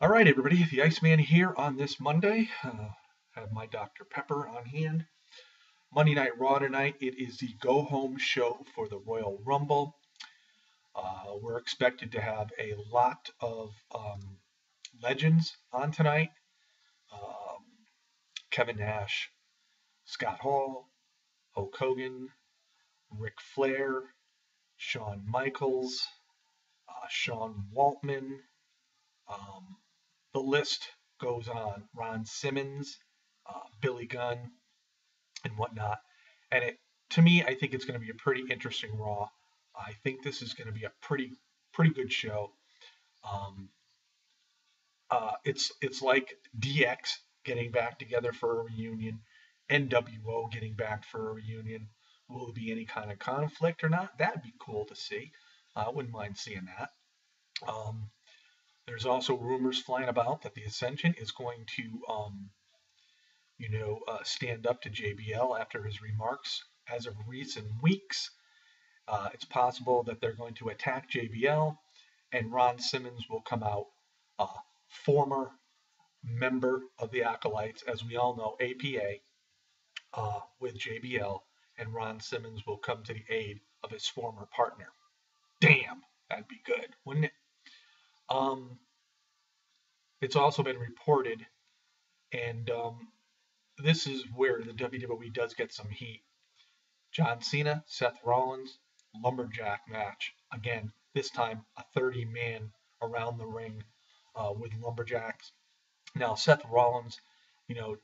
All right, everybody, the Iceman here on this Monday. Have my Dr. Pepper on hand. Monday Night Raw tonight. It is the go home show for the Royal Rumble. We're expected to have a lot of legends on tonight. Um, Kevin Nash, Scott Hall, Hulk Hogan, Ric Flair, Shawn Michaels, Sean Waltman. Um, the list goes on. Ron Simmons, Billy Gunn, and whatnot. And to me, I think it's going to be a pretty interesting Raw. I think this is going to be a pretty good show. Um, it's like DX getting back together for a reunion, NWO getting back for a reunion. Will there be any kind of conflict or not? That'd be cool to see. I wouldn't mind seeing that. Um, there's also rumors flying about that the Ascension is going to, stand up to JBL after his remarks. As of recent weeks, it's possible that they're going to attack JBL, and Ron Simmons will come out, former member of the Acolytes, as we all know, APA, with JBL, and Ron Simmons will come to the aid of his former partner. Damn, that'd be good, wouldn't it? Um, it's also been reported, and this is where the WWE does get some heat. John Cena, Seth Rollins, lumberjack match. Again, this time a 30-man around the ring with lumberjacks. Now, Seth Rollins, you know,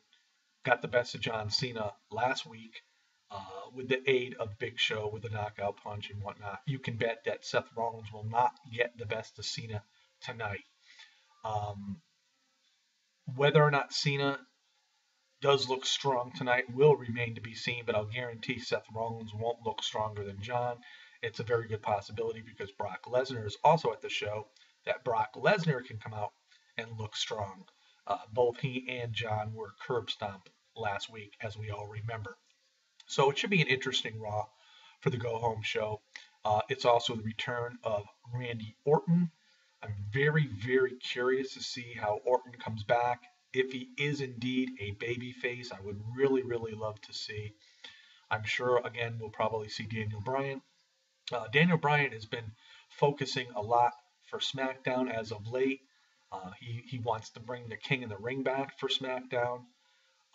got the best of John Cena last week with the aid of Big Show with the knockout punch and whatnot. You can bet that Seth Rollins will not get the best of Cena tonight. Um, whether or not Cena does look strong tonight will remain to be seen, but I'll guarantee Seth Rollins won't look stronger than John. It's a very good possibility because Brock Lesnar is also at the show that Brock Lesnar can come out and look strong. Both he and John were curb stomped last week, as we all remember. So it should be an interesting Raw for the go home show. It's also the return of Randy Orton. I'm very curious to see how Orton comes back. If he is indeed a baby face, I would really love to see. I'm sure, again, we'll probably see Daniel Bryan. Daniel Bryan has been focusing a lot for SmackDown as of late. He wants to bring the King of the Ring back for SmackDown.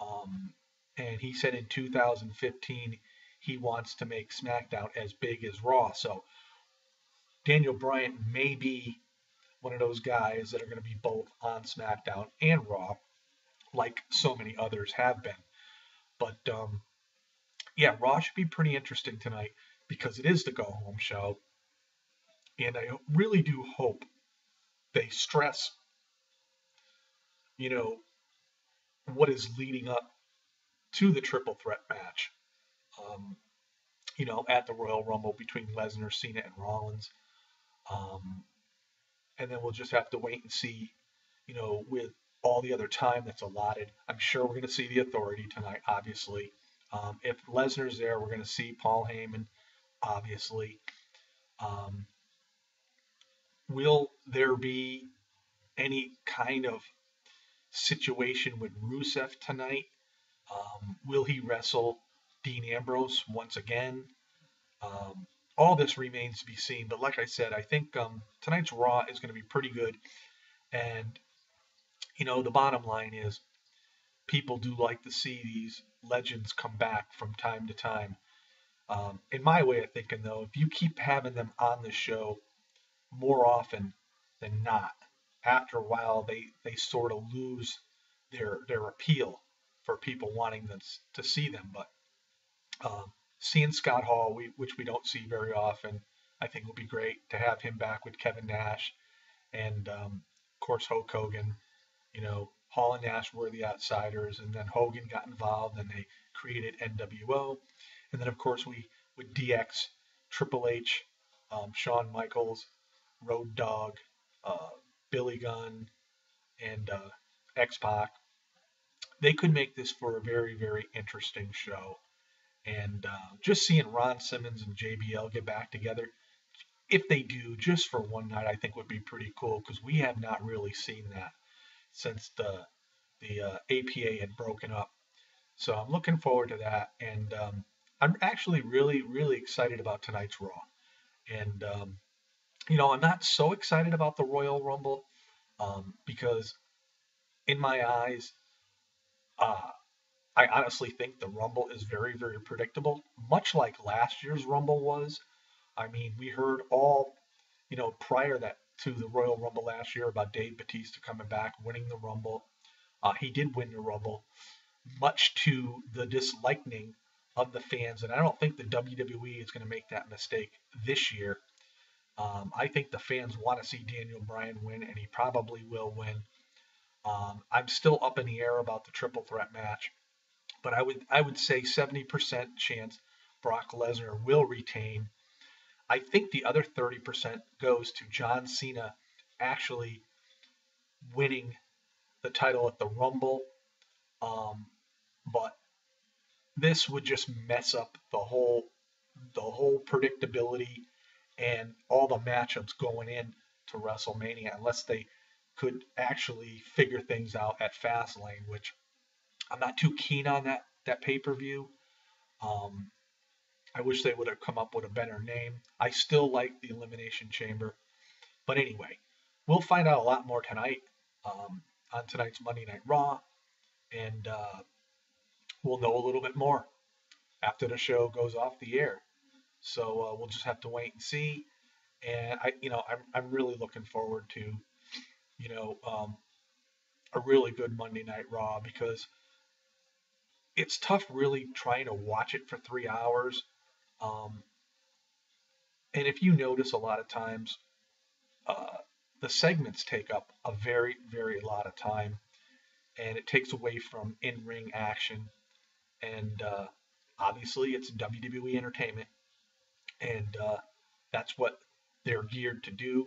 Um, and he said in 2015 he wants to make SmackDown as big as Raw. So Daniel Bryan may be one of those guys that are going to be both on SmackDown and Raw, like so many others have been. But yeah, Raw should be pretty interesting tonight because it is the go home show. And I really do hope they stress, you know, what is leading up to the triple threat match, um, at the Royal Rumble between Lesnar, Cena, and Rollins. Um, and then we'll just have to wait and see, with all the other time that's allotted. I'm sure we're going to see the Authority tonight, obviously. If Lesnar's there, we're going to see Paul Heyman, obviously. Um, will there be any kind of situation with Rusev tonight? Will he wrestle Dean Ambrose once again? Um, all this remains to be seen. But like I said, I think tonight's Raw is going to be pretty good. And, the bottom line is people do like to see these legends come back from time to time. In my way of thinking, though, if you keep having them on the show more often than not, after a while they sort of lose their appeal for people wanting to see them. But seeing Scott Hall, which we don't see very often, I think will be great to have him back with Kevin Nash and of course Hulk Hogan. Hall and Nash were the outsiders, and then Hogan got involved, and they created NWO, and then of course we with DX, Triple H, Shawn Michaels, Road Dogg, uh, Billy Gunn, and X Pac. They could make this for a very interesting show. And just seeing Ron Simmons and JBL get back together, if they do, just for one night, I think would be pretty cool because we have not really seen that. since the APA had broken up. So I'm looking forward to that, and I'm actually really excited about tonight's Raw. And I'm not so excited about the Royal Rumble because in my eyes, uh, I honestly think the Rumble is very predictable, much like last year's Rumble was. I mean, we heard all, prior that to the Royal Rumble last year about Dave Batista coming back, winning the Rumble. He did win the Rumble, much to the disliking of the fans, and I don't think the WWE is going to make that mistake this year. I think the fans want to see Daniel Bryan win, and he probably will win. I'm still up in the air about the triple threat match, but I would say 70% chance Brock Lesnar will retain. I think the other 30% goes to John Cena actually winning the title at the Rumble. Um, but this would just mess up the whole predictability and all the matchups going in to WrestleMania unless they could actually figure things out at Fastlane, which I'm not too keen on that pay-per-view. Um, I wish they would have come up with a better name. I still like the Elimination Chamber, but anyway, we'll find out a lot more tonight on tonight's Monday Night Raw, and we'll know a little bit more after the show goes off the air. So we'll just have to wait and see. And I'm really looking forward to, you know, um, a really good Monday Night Raw because it's tough really trying to watch it for 3 hours. Um, and if you notice, a lot of times uh, the segments take up a very lot of time, and it takes away from in-ring action. And obviously, it's WWE Entertainment, and that's what they're geared to do.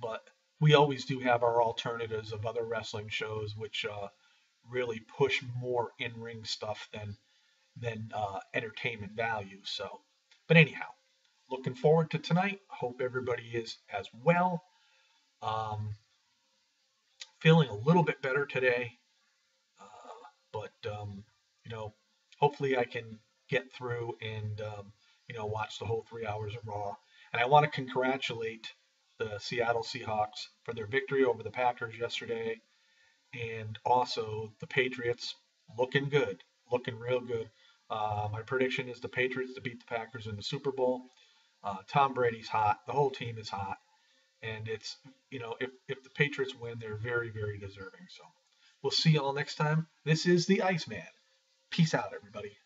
But we always do have our alternatives of other wrestling shows, which really push more in-ring stuff than entertainment value. So, but anyhow, looking forward to tonight. Hope everybody is as well. Um, Feeling a little bit better today, but hopefully I can get through and watch the whole 3 hours of Raw. And I want to congratulate the Seattle Seahawks for their victory over the Packers yesterday, and also the Patriots looking good, looking real good. My prediction is the Patriots to beat the Packers in the Super Bowl. Tom Brady's hot. The whole team is hot. And it's, if the Patriots win, they're very deserving. So we'll see you all next time. This is the Iceman. Peace out, everybody.